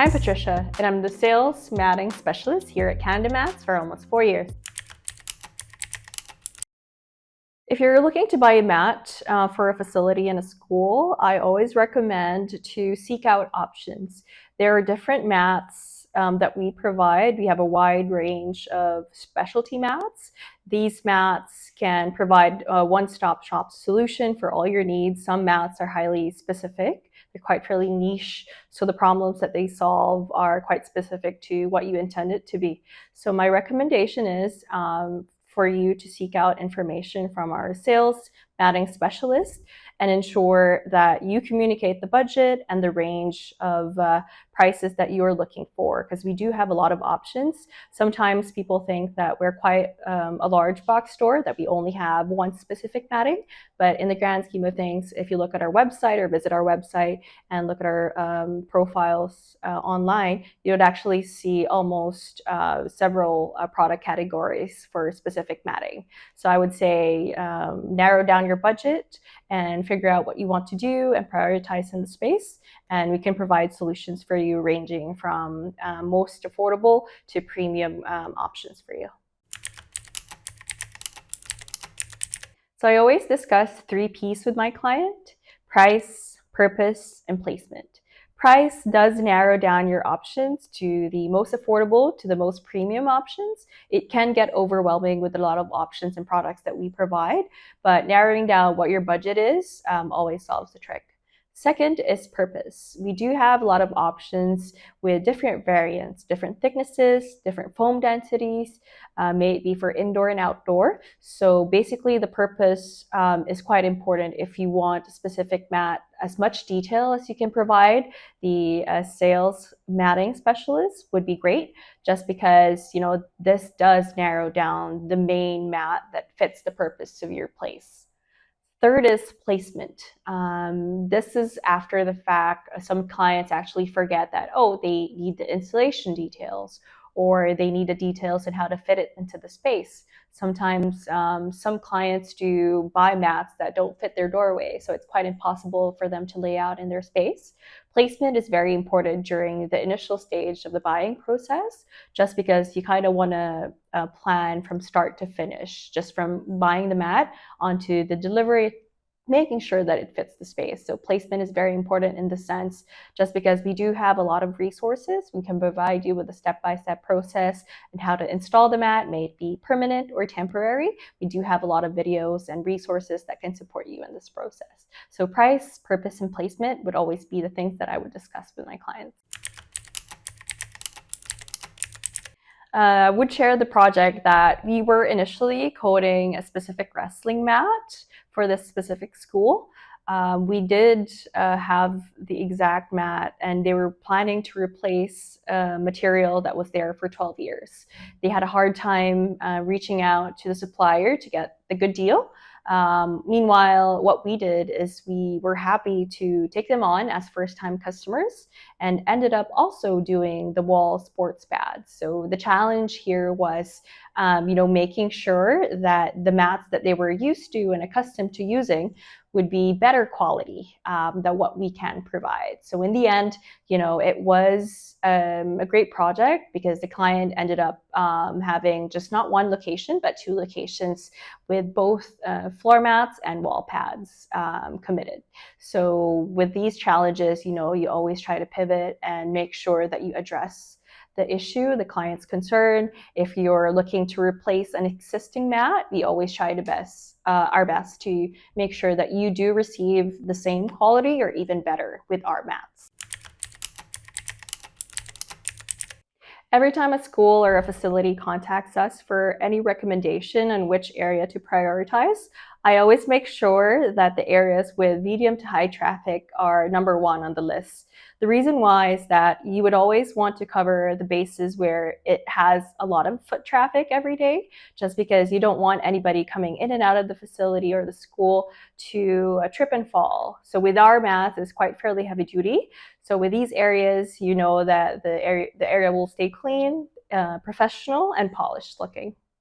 I'm Patricia, and I'm the sales matting specialist here at Canada Mats for almost 4 years. If you're looking to buy a mat for a facility in a school, I always recommend to seek out options. There are different mats that we provide. We have a wide range of specialty mats. These mats can provide a one-stop shop solution for all your needs. Some mats are highly specific. They're quite fairly niche, so the problems that they solve are quite specific to what you intend it to be. So my recommendation is for you to seek out information from our sales matting specialist and ensure that you communicate the budget and the range of prices that you're looking for, because we do have a lot of options. Sometimes people think that we're quite a large box store, that we only have one specific matting, but in the grand scheme of things, if you look at our website or visit our website and look at our profiles online, you would actually see almost several product categories for specific matting. So I would say narrow down your budget and figure out what you want to do and prioritize in the space, and we can provide solutions for you ranging from most affordable to premium options for you. So I always discuss 3 P's with my client: price, purpose, and placement. Price does narrow down your options to the most affordable to the most premium options. It can get overwhelming with a lot of options and products that we provide, but narrowing down what your budget is always solves the trick. Second is purpose. We do have a lot of options with different variants, different thicknesses, different foam densities, may it be for indoor and outdoor. So basically the purpose is quite important. If you want a specific mat, as much detail as you can provide, the sales matting specialist would be great, just because this does narrow down the main mat that fits the purpose of your place. Third is placement. This is after the fact. Some clients actually forget that, they need the installation details, or they need the details on how to fit it into the space. Sometimes some clients do buy mats that don't fit their doorway, so it's quite impossible for them to lay out in their space. Placement is very important during the initial stage of the buying process, just because you kind of want to plan from start to finish, just from buying the mat onto the delivery, making sure that it fits the space. So placement is very important in the sense, just because we do have a lot of resources. We can provide you with a step-by-step process and how to install the mat, may it be permanent or temporary. We do have a lot of videos and resources that can support you in this process. So price, purpose, and placement would always be the things that I would discuss with my clients. I would share the project that we were initially coding a specific wrestling mat for this specific school. We did have the exact mat, and they were planning to replace material that was there for 12 years. They had a hard time reaching out to the supplier to get the good deal. Meanwhile, what we did is we were happy to take them on as first-time customers, and ended up also doing the wall sports pads. So the challenge here was making sure that the mats that they were used to and accustomed to using would be better quality than what we can provide. So in the end, it was a great project, because the client ended up having just not one location, but 2 locations with both floor mats and wall pads committed. So with these challenges, you always try to pivot and make sure that you address the issue, the client's concern. If you're looking to replace an existing mat, we always try our best to make sure that you do receive the same quality or even better with our mats. Every time a school or a facility contacts us for any recommendation on which area to prioritize, I always make sure that the areas with medium to high traffic are number 1 on the list. The reason why is that you would always want to cover the bases where it has a lot of foot traffic every day, just because you don't want anybody coming in and out of the facility or the school to trip and fall. So with our mats, it's quite fairly heavy duty. So with these areas, that the area will stay clean, professional, and polished looking.